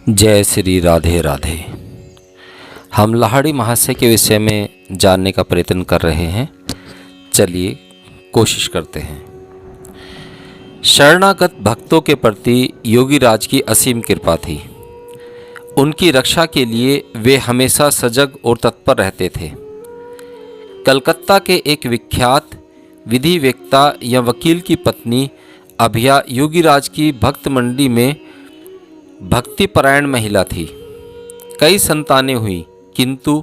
जय श्री राधे राधे। हम लाहिड़ी महाशय के विषय में जानने का प्रयत्न कर रहे हैं। चलिए कोशिश करते हैं। शरणागत भक्तों के प्रति योगी राज की असीम कृपा थी। उनकी रक्षा के लिए वे हमेशा सजग और तत्पर रहते थे। कलकत्ता के एक विख्यात विधि वेत्ता या वकील की पत्नी अभिया योगी राज की भक्त मंडली में भक्तिपरायण महिला थी। कई संतानें हुई किंतु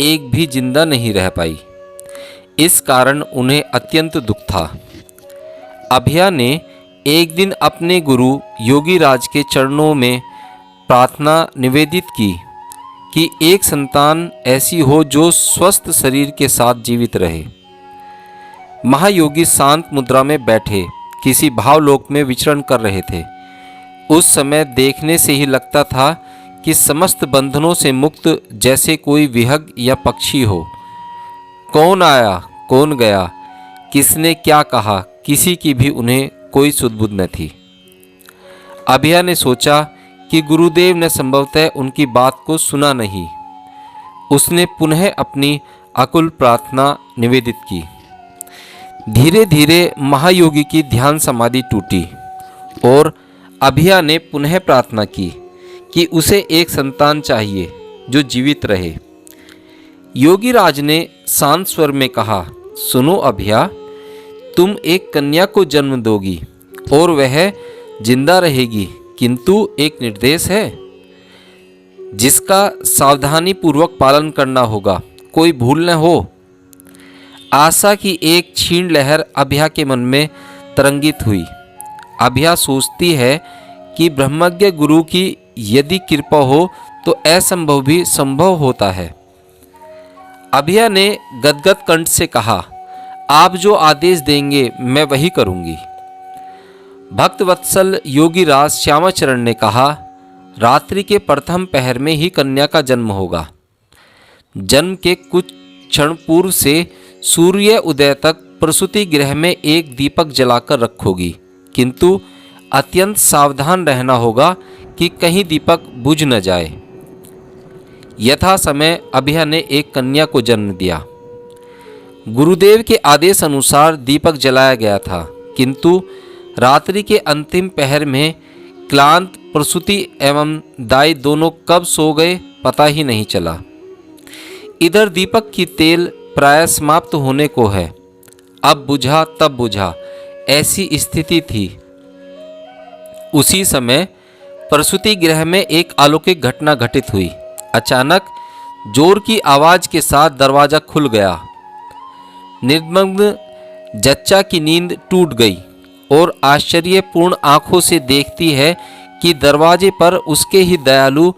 एक भी जिंदा नहीं रह पाई। इस कारण उन्हें अत्यंत दुख था। अभिया ने एक दिन अपने गुरु योगी राज के चरणों में प्रार्थना निवेदित की कि एक संतान ऐसी हो जो स्वस्थ शरीर के साथ जीवित रहे। महायोगी शांत मुद्रा में बैठे किसी भावलोक में विचरण कर रहे थे। उस समय देखने से ही लगता था कि समस्त बंधनों से मुक्त जैसे कोई विहग या पक्षी हो। कौन आया कौन गया, किसने क्या कहा, किसी की भी उन्हें कोई सुध-बुध न थी। अभिया ने सोचा कि गुरुदेव ने संभवतः उनकी बात को सुना नहीं। उसने पुनः अपनी आकुल प्रार्थना निवेदित की। धीरे धीरे महायोगी की ध्यान समाधि टूटी और अभिया ने पुनः प्रार्थना की कि उसे एक संतान चाहिए जो जीवित रहे। योगी राज ने शांत स्वर में कहा, सुनो अभिया, तुम एक कन्या को जन्म दोगी और वह जिंदा रहेगी, किंतु एक निर्देश है जिसका सावधानी पूर्वक पालन करना होगा, कोई भूल न हो। आशा की एक क्षीण लहर अभिया के मन में तरंगित हुई। अभिया सोचती है कि ब्रह्मज्ञ गुरु की यदि कृपा हो तो असंभव भी संभव होता है। अभिया ने गदगद कंठ से कहा, आप जो आदेश देंगे मैं वही करूंगी। भक्त वत्सल योगी राज श्यामाचरण ने कहा, रात्रि के प्रथम पहर में ही कन्या का जन्म होगा। जन्म के कुछ क्षण पूर्व से सूर्य उदय तक प्रसूति गृह में एक दीपक जलाकर रखोगी, किंतु अत्यंत सावधान रहना होगा कि कहीं दीपक बुझ न जाए। यथा समय अभिया ने एक कन्या को जन्म दिया। गुरुदेव के आदेश अनुसार दीपक जलाया गया था, किंतु रात्रि के अंतिम पहर में क्लांत प्रसूति एवं दाई दोनों कब सो गए पता ही नहीं चला। इधर दीपक की तेल प्राय समाप्त होने को है। अब बुझा तब बुझा, ऐसी स्थिति थी। उसी समय प्रसूति गृह में एक अलौकिक घटना घटित हुई। अचानक जोर की आवाज के साथ दरवाजा खुल गया। निर्मग्न जच्चा की नींद टूट गई और आश्चर्यपूर्ण आंखों से देखती है कि दरवाजे पर उसके ही दयालु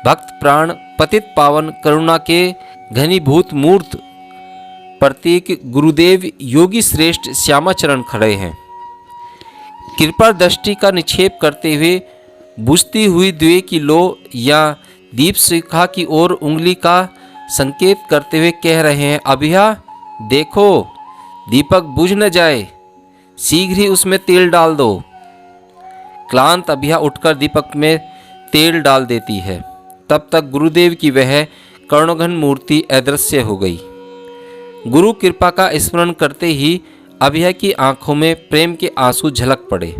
भक्त प्राण पतित पावन करुणा के घनीभूत मूर्त प्रतीक गुरुदेव योगी श्रेष्ठ श्यामाचरण खड़े हैं। कृपा दृष्टि का निक्षेप करते हुए बुझती हुई द्वे की लो या दीप शिखा की ओर उंगली का संकेत करते हुए कह रहे हैं, अभिया देखो दीपक बुझ न जाए, शीघ्र ही उसमें तेल डाल दो। क्लांत अभिया उठकर दीपक में तेल डाल देती है। तब तक गुरुदेव की वह कर्णघन मूर्ति अदृश्य हो गई। गुरु कृपा का स्मरण करते ही अभिया की आंखों में प्रेम के आंसू झलक पड़े।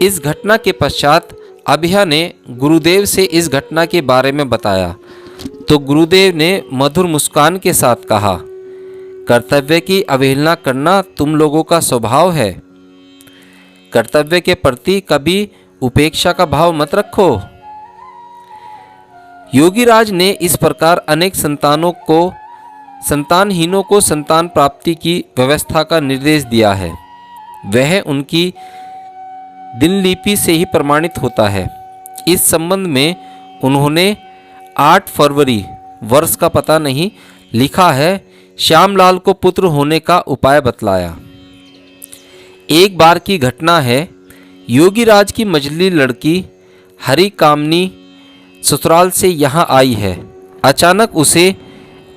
इस घटना के पश्चात अभिया ने गुरुदेव से इस घटना के बारे में बताया तो गुरुदेव ने मधुर मुस्कान के साथ कहा, कर्तव्य की अवहेलना करना तुम लोगों का स्वभाव है। कर्तव्य के प्रति कभी उपेक्षा का भाव मत रखो। योगी राज ने इस प्रकार अनेक संतानहीनों को संतान प्राप्ति की व्यवस्था का निर्देश दिया है। वह उनकी दिनलिपि से ही प्रमाणित होता है। इस संबंध में उन्होंने 8 फरवरी वर्ष का पता नहीं लिखा है, श्यामलाल को पुत्र होने का उपाय बतलाया। एक बार की घटना है, योगी राज की मझली लड़की हरि कामनी ससुराल से यहाँ आई है। अचानक उसे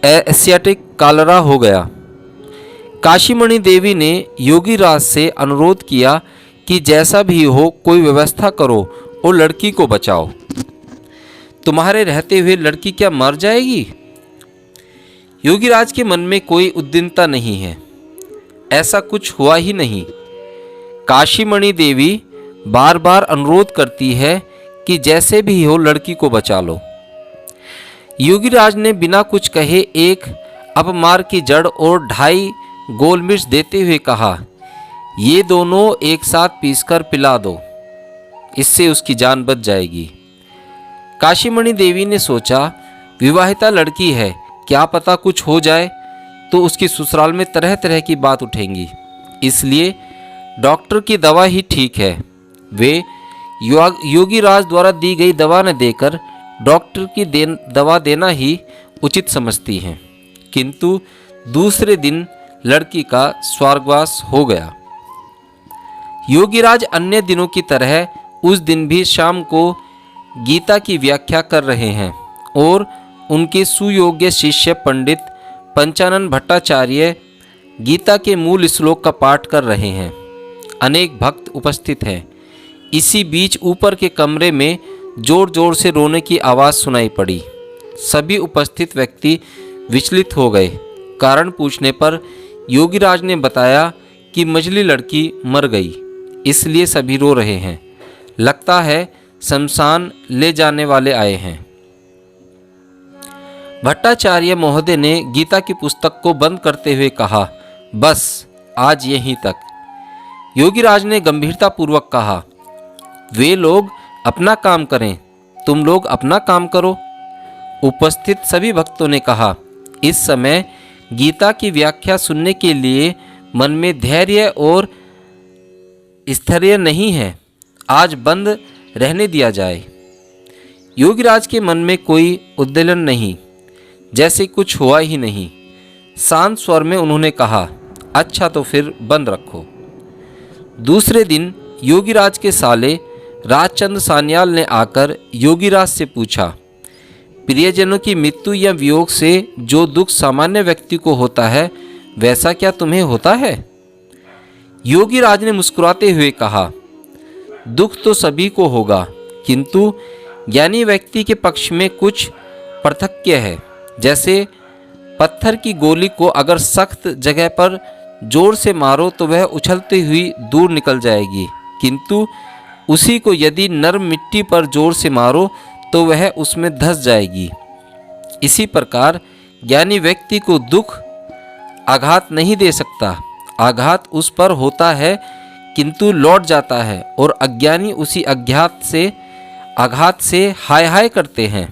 एशियाटिक कॉलरा हो गया। काशीमणि देवी ने योगी राज से अनुरोध किया कि जैसा भी हो कोई व्यवस्था करो और लड़की को बचाओ। तुम्हारे रहते हुए लड़की क्या मर जाएगी? योगीराज के मन में कोई उद्विग्नता नहीं है, ऐसा कुछ हुआ ही नहीं। काशीमणि देवी बार बार अनुरोध करती है कि जैसे भी हो लड़की को बचा लो। योगीराज ने बिना कुछ कहे एक अपमार की जड़ और 2.5 गोल मिर्च देते हुए कहा, ये दोनों एक साथ पीसकर पिला दो, इससे उसकी जान बच जाएगी। काशीमणि देवी ने सोचा, विवाहिता लड़की है, क्या पता कुछ हो जाए तो उसकी ससुराल में तरह तरह की बात उठेंगी, इसलिए डॉक्टर की दवा ही ठीक है। वे योगीराज द्वारा दी गई दवा न देकर डॉक्टर की दवा देना ही उचित समझती हैं। किंतु दूसरे दिन लड़की का स्वर्गवास हो गया। योगीराज अन्य दिनों की तरह उस दिन भी शाम को गीता की व्याख्या कर रहे हैं और उनके सुयोग्य शिष्य पंडित पंचानन भट्टाचार्य गीता के मूल श्लोक का पाठ कर रहे हैं। अनेक भक्त उपस्थित हैं। इसी बीच ऊपर के कमरे में जोर जोर से रोने की आवाज़ सुनाई पड़ी। सभी उपस्थित व्यक्ति विचलित हो गए। कारण पूछने पर योगीराज ने बताया कि मझली लड़की मर गई, इसलिए सभी रो रहे हैं। लगता है शमशान ले जाने वाले आए हैं। भट्टाचार्य महोदय ने गीता की पुस्तक को बंद करते हुए कहा, बस आज यहीं तक। योगीराज ने गंभीरतापूर्वक कहा, वे लोग अपना काम करें, तुम लोग अपना काम करो। उपस्थित सभी भक्तों ने कहा, इस समय गीता की व्याख्या सुनने के लिए मन में धैर्य और स्थैर्य नहीं है, आज बंद रहने दिया जाए। योगीराज के मन में कोई उद्वेलन नहीं, जैसे कुछ हुआ ही नहीं। शांत स्वर में उन्होंने कहा, अच्छा तो फिर बंद रखो। दूसरे दिन योगीराज के साले राजचंद्र सान्याल ने आकर योगीराज से पूछा, प्रियजनों की मृत्यु या वियोग से जो दुख सामान्य व्यक्ति को होता है, वैसा क्या तुम्हें होता है? योगीराज ने मुस्कुराते हुए कहा, दुख तो सभी को होगा, किंतु ज्ञानी व्यक्ति के पक्ष में कुछ पार्थक्य है। जैसे पत्थर की गोली को अगर सख्त जगह पर जोर से मारो तो वह उछलती हुई दूर निकल जाएगी, किंतु उसी को यदि नरम मिट्टी पर जोर से मारो तो वह उसमें धंस जाएगी। इसी प्रकार ज्ञानी व्यक्ति को दुख आघात नहीं दे सकता। आघात उस पर होता है किंतु लौट जाता है, और अज्ञानी उसी आघात से हाय हाय करते हैं।